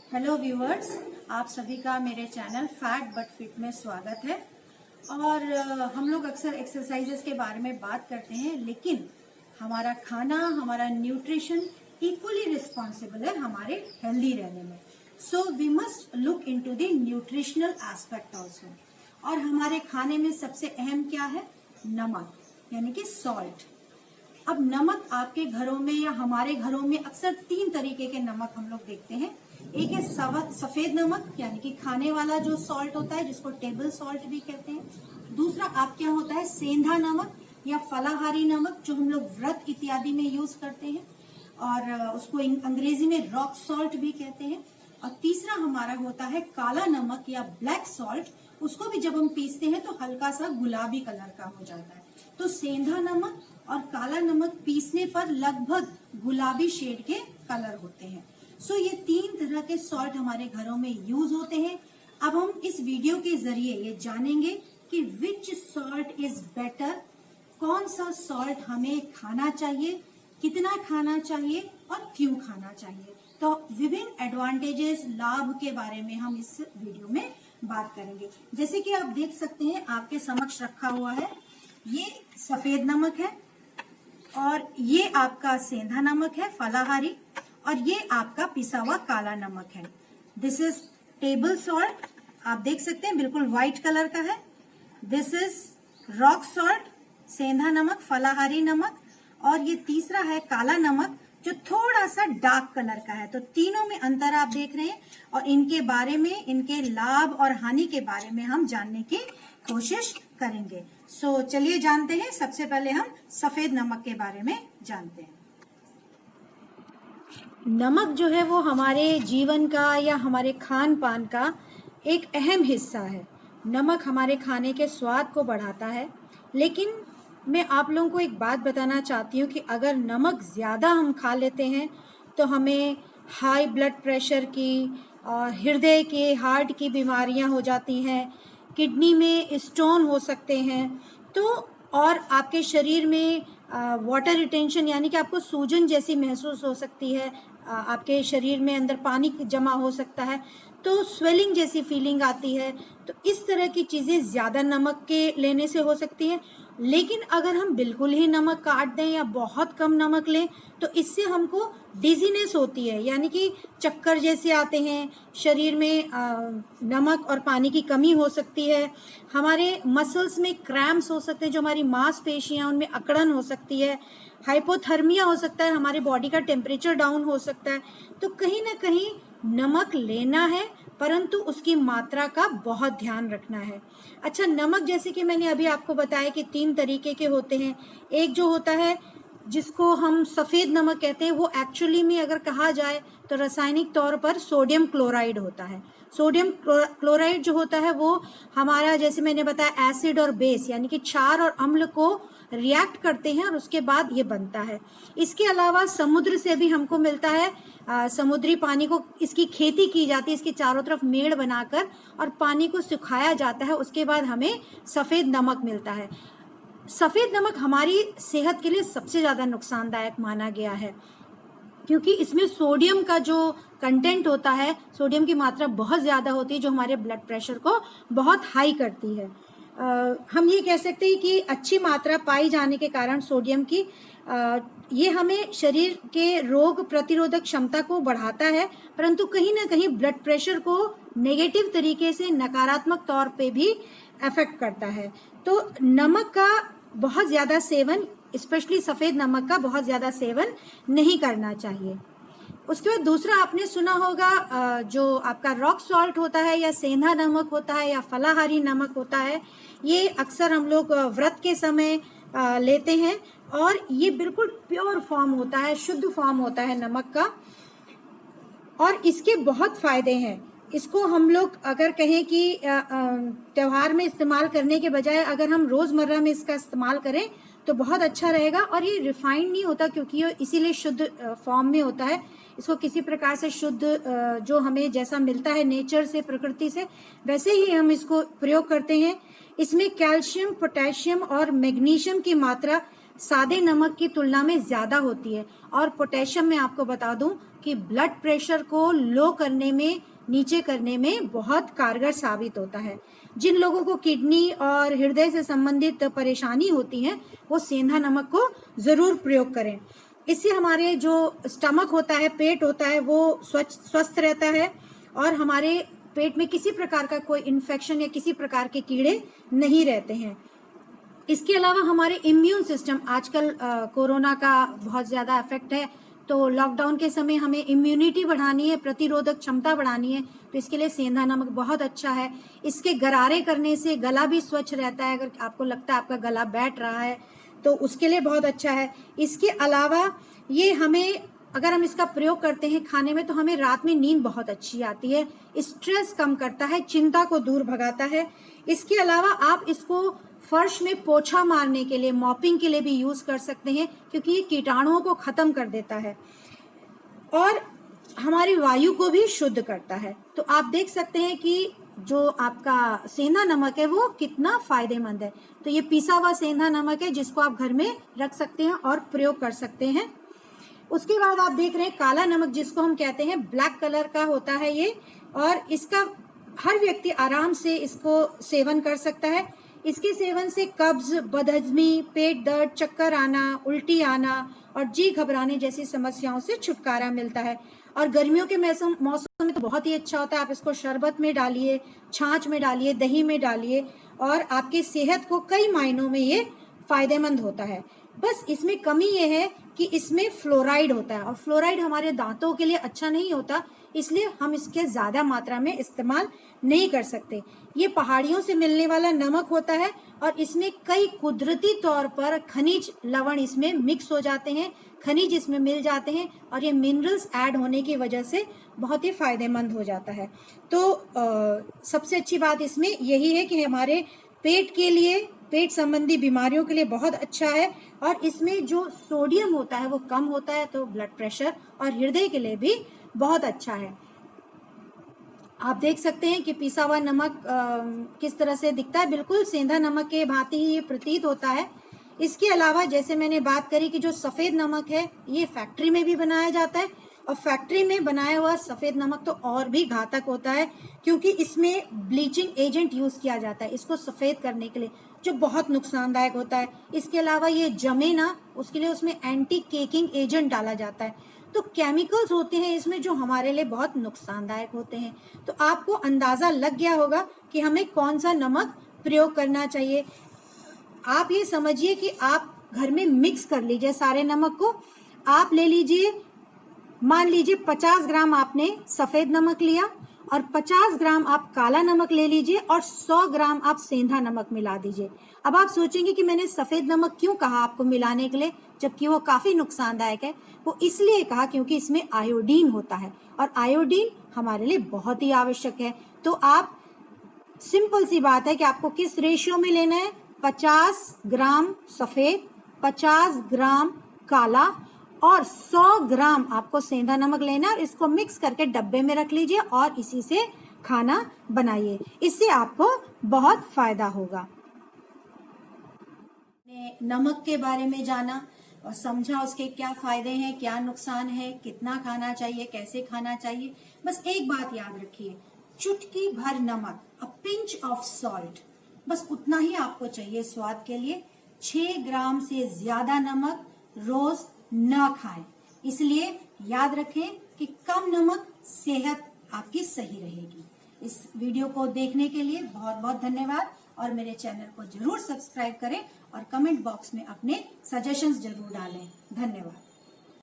Hello viewers, आप सभी का मेरे चैनल फैट बट फिट में स्वागत है। और हम लोग अक्सर एक्सरसाइजेस के बारे में बात करते हैं, लेकिन हमारा खाना, हमारा न्यूट्रिशन इक्वली रिस्पॉन्सिबल है हमारे हेल्दी रहने में। So we must look into the nutritional aspect also. और हमारे खाने में सबसे अहम क्या है? नमक, यानी कि सॉल्ट। अब नमक आपके घरों में या हमारे घरों में अक्सर 3 तरीके के नमक हम लोग देखते हैं। एक है सफेद नमक, यानी कि खाने वाला जो सॉल्ट होता है, जिसको टेबल सॉल्ट भी कहते हैं। दूसरा आपके यहाँ होता है सेंधा नमक या फलाहारी नमक, जो हम लोग व्रत इत्यादि में यूज करते हैं, और उसको अंग्रेजी में रॉक सॉल्ट भी कहते हैं। और तीसरा हमारा होता है काला नमक या ब्लैक सॉल्ट, उसको भी जब हम पीसते हैं तो हल्का सा गुलाबी कलर का हो जाता है। तो सेंधा नमक और काला नमक पीसने पर लगभग गुलाबी शेड के कलर होते हैं। सो ये 3 तरह के सॉल्ट हमारे घरों में यूज होते हैं। अब हम इस वीडियो के जरिए ये जानेंगे कि विच सॉल्ट इज बेटर, कौन सा सॉल्ट हमें खाना चाहिए, कितना खाना चाहिए और क्यों खाना चाहिए। तो विभिन्न एडवांटेजेस, लाभ के बारे में हम इस वीडियो में बात करेंगे। जैसे कि आप देख सकते हैं, आपके समक्ष रखा हुआ है, ये सफेद नमक है और ये आपका सेंधा नमक है फलाहारी, और ये आपका पिसा हुआ काला नमक है। दिस इज टेबल सॉल्ट, आप देख सकते हैं बिल्कुल व्हाइट कलर का है। दिस इज रॉक सॉल्ट, सेंधा नमक, फलाहारी नमक, और ये तीसरा है काला नमक, जो थोड़ा सा डार्क कलर का है। तो तीनों में अंतर आप देख रहे हैं, और इनके बारे में, इनके लाभ और हानि के बारे में हम जानने की कोशिश करेंगे। सो चलिए जानते हैं। सबसे पहले हम सफेद नमक के बारे में जानते हैं। नमक जो है वो हमारे जीवन का या हमारे खान पान का एक अहम हिस्सा है। नमक हमारे खाने के स्वाद को बढ़ाता है, लेकिन मैं आप लोगों को एक बात बताना चाहती हूँ कि अगर नमक ज़्यादा हम खा लेते हैं तो हमें हाई ब्लड प्रेशर की और हृदय के, हार्ट की बीमारियाँ हो जाती हैं, किडनी में स्टोन हो सकते हैं। तो और आपके शरीर में वाटर रिटेंशन, यानी कि आपको सूजन जैसी महसूस हो सकती है, आपके शरीर में अंदर पानी जमा हो सकता है, तो स्वेलिंग जैसी फीलिंग आती है। तो इस तरह की चीज़ें ज़्यादा नमक के लेने से हो सकती हैं। लेकिन अगर हम बिल्कुल ही नमक काट दें या बहुत कम नमक लें तो इससे हमको डिजीनेस होती है, यानी कि चक्कर जैसे आते हैं, शरीर में नमक और पानी की कमी हो सकती है, हमारे मसल्स में क्रैम्प्स हो सकते हैं, जो हमारी मांसपेशियां उनमें अकड़न हो सकती है, हाइपोथर्मिया हो सकता है, हमारे बॉडी का टेम्परेचर डाउन हो सकता है। तो कहीं ना कहीं नमक लेना है, परंतु उसकी मात्रा का बहुत ध्यान रखना है। अच्छा, नमक जैसे कि मैंने अभी आपको बताया कि 3 तरीके के होते हैं। एक जो होता है जिसको हम सफ़ेद नमक कहते हैं, वो एक्चुअली में अगर कहा जाए तो रासायनिक तौर पर सोडियम क्लोराइड होता है। सोडियम क्लोराइड जो होता है वो हमारा, जैसे मैंने बताया, एसिड और बेस यानी कि क्षार और अम्ल को रिएक्ट करते हैं और उसके बाद ये बनता है। इसके अलावा समुद्र से भी हमको मिलता है, समुद्री पानी को, इसकी खेती की जाती है, इसके चारों तरफ मेड़ बनाकर और पानी को सुखाया जाता है, उसके बाद हमें सफ़ेद नमक मिलता है। सफ़ेद नमक हमारी सेहत के लिए सबसे ज़्यादा नुकसानदायक माना गया है, क्योंकि इसमें सोडियम का जो कंटेंट होता है, सोडियम की मात्रा बहुत ज़्यादा होती है, जो हमारे ब्लड प्रेशर को बहुत हाई करती है। हम ये कह सकते हैं कि अच्छी मात्रा पाई जाने के कारण सोडियम की, ये हमें शरीर के रोग प्रतिरोधक क्षमता को बढ़ाता है, परंतु कहीं ना कहीं ब्लड प्रेशर को नेगेटिव तरीके से, नकारात्मक तौर पे भी अफेक्ट करता है। तो नमक का बहुत ज़्यादा सेवन, स्पेशली सफ़ेद नमक का बहुत ज़्यादा सेवन नहीं करना चाहिए। उसके बाद दूसरा आपने सुना होगा, जो आपका रॉक सॉल्ट होता है या सेंधा नमक होता है या फलाहारी नमक होता है, ये अक्सर हम लोग व्रत के समय लेते हैं, और ये बिल्कुल प्योर फॉर्म होता है, शुद्ध फॉर्म होता है नमक का, और इसके बहुत फ़ायदे हैं। इसको हम लोग अगर कहें कि त्यौहार में इस्तेमाल करने के बजाय अगर हम रोज़मर्रा में इसका इस्तेमाल करें तो बहुत अच्छा रहेगा। और ये रिफाइंड नहीं होता, क्योंकि ये इसीलिए शुद्ध फॉर्म में होता है। इसको किसी प्रकार से शुद्ध, जो हमें जैसा मिलता है नेचर से, प्रकृति से, वैसे ही हम इसको प्रयोग करते हैं। इसमें कैल्शियम, पोटेशियम और मैग्नीशियम की मात्रा सादे नमक की तुलना में ज़्यादा होती है। और पोटेशियम मैं आपको बता दूं कि ब्लड प्रेशर को लो करने में, नीचे करने में बहुत कारगर साबित होता है। जिन लोगों को किडनी और हृदय से संबंधित परेशानी होती है वो सेंधा नमक को ज़रूर प्रयोग करें। इससे हमारे जो स्टमक होता है, पेट होता है, वो स्वस्थ रहता है और हमारे पेट में किसी प्रकार का कोई इन्फेक्शन या किसी प्रकार के कीड़े नहीं रहते हैं। इसके अलावा हमारे इम्यून सिस्टम, आजकल कोरोना का बहुत ज़्यादा इफेक्ट है, तो लॉकडाउन के समय हमें इम्यूनिटी बढ़ानी है, प्रतिरोधक क्षमता बढ़ानी है, तो इसके लिए सेंधा नमक बहुत अच्छा है। इसके गरारे करने से गला भी स्वच्छ रहता है। अगर आपको लगता है आपका गला बैठ रहा है तो उसके लिए बहुत अच्छा है। इसके अलावा ये हमें, अगर हम इसका प्रयोग करते हैं खाने में, तो हमें रात में नींद बहुत अच्छी आती है, स्ट्रेस कम करता है, चिंता को दूर भगाता है। इसके अलावा आप इसको फर्श में पोछा मारने के लिए, मॉपिंग के लिए भी यूज कर सकते हैं, क्योंकि ये कीटाणुओं को खत्म कर देता है और हमारी वायु को भी शुद्ध करता है। तो आप देख सकते हैं कि जो आपका सेंधा नमक है वो कितना फायदेमंद है। तो ये पिसा हुआ सेंधा नमक है जिसको आप घर में रख सकते हैं और प्रयोग कर सकते हैं। उसके बाद आप देख रहे हैं काला नमक, जिसको हम कहते हैं ब्लैक कलर का होता है ये, और इसका हर व्यक्ति आराम से इसको सेवन कर सकता है। इसके सेवन से कब्ज, बदहजमी, पेट दर्द, चक्कर आना, उल्टी आना और जी घबराने जैसी समस्याओं से छुटकारा मिलता है। और गर्मियों के मौसम में तो बहुत ही अच्छा होता है। आप इसको शरबत में डालिए, छाछ में डालिए, दही में डालिए और आपकी सेहत को कई मायनों में ये फायदेमंद होता है। बस इसमें कमी ये है कि इसमें फ्लोराइड होता है और फ्लोराइड हमारे दांतों के लिए अच्छा नहीं होता, इसलिए हम इसके ज़्यादा मात्रा में इस्तेमाल नहीं कर सकते। ये पहाड़ियों से मिलने वाला नमक होता है और इसमें कई कुदरती तौर पर खनिज लवण इसमें मिक्स हो जाते हैं, खनिज इसमें मिल जाते हैं और ये मिनरल्स ऐड होने की वजह से बहुत ही फायदेमंद हो जाता है। तो सबसे अच्छी बात इसमें यही है कि हमारे पेट के लिए, पेट संबंधी बीमारियों के लिए बहुत अच्छा है और इसमें जो सोडियम होता है वो कम होता है, तो ब्लड प्रेशर और हृदय के लिए भी बहुत अच्छा है। आप देख सकते हैं कि पिसा हुआ नमक किस तरह से दिखता है, बिल्कुल सेंधा नमक के भांति ही ये प्रतीत होता है। इसके अलावा जैसे मैंने बात करी कि जो सफ़ेद नमक है ये फैक्ट्री में भी बनाया जाता है और फैक्ट्री में बनाया हुआ सफ़ेद नमक तो और भी घातक होता है, क्योंकि इसमें ब्लीचिंग एजेंट यूज़ किया जाता है इसको सफ़ेद करने के लिए, जो बहुत नुकसानदायक होता है। इसके अलावा ये जमे ना, उसके लिए उसमें एंटी केकिंग एजेंट डाला जाता है। तो केमिकल्स होते हैं इसमें जो हमारे लिए बहुत नुकसानदायक होते हैं। तो आपको अंदाज़ा लग गया होगा कि हमें कौन सा नमक प्रयोग करना चाहिए। आप ये समझिए कि आप घर में मिक्स कर लीजिए सारे नमक को। आप ले लीजिए, मान लीजिए 50 ग्राम आपने सफ़ेद नमक लिया और 50 ग्राम आप काला नमक ले लीजिए और 100 ग्राम आप सेंधा नमक मिला दीजिए। अब आप सोचेंगे कि मैंने सफ़ेद नमक क्यों कहा आपको मिलाने के लिए, जबकि वो काफ़ी नुकसानदायक है। वो इसलिए कहा क्योंकि इसमें आयोडीन होता है और आयोडीन हमारे लिए बहुत ही आवश्यक है। तो आप, सिंपल सी बात है कि आपको किस रेशियो में लेना है, 50 ग्राम सफ़ेद, 50 ग्राम काला और 100 ग्राम आपको सेंधा नमक लेना है और इसको मिक्स करके डब्बे में रख लीजिए और इसी से खाना बनाइए। इससे आपको बहुत फायदा होगा। नमक के बारे में जाना और समझा, उसके क्या फायदे हैं, क्या नुकसान है, कितना खाना चाहिए, कैसे खाना चाहिए। बस एक बात याद रखिए, चुटकी भर नमक, अ पिंच ऑफ सॉल्ट, बस उतना ही आपको चाहिए स्वाद के लिए। 6 ग्राम से ज्यादा नमक रोज न खाएं। इसलिए याद रखें कि कम नमक सेहत आपकी सही रहेगी। इस वीडियो को देखने के लिए बहुत बहुत धन्यवाद और मेरे चैनल को जरूर सब्सक्राइब करें और कमेंट बॉक्स में अपने सजेशंस जरूर डालें। धन्यवाद।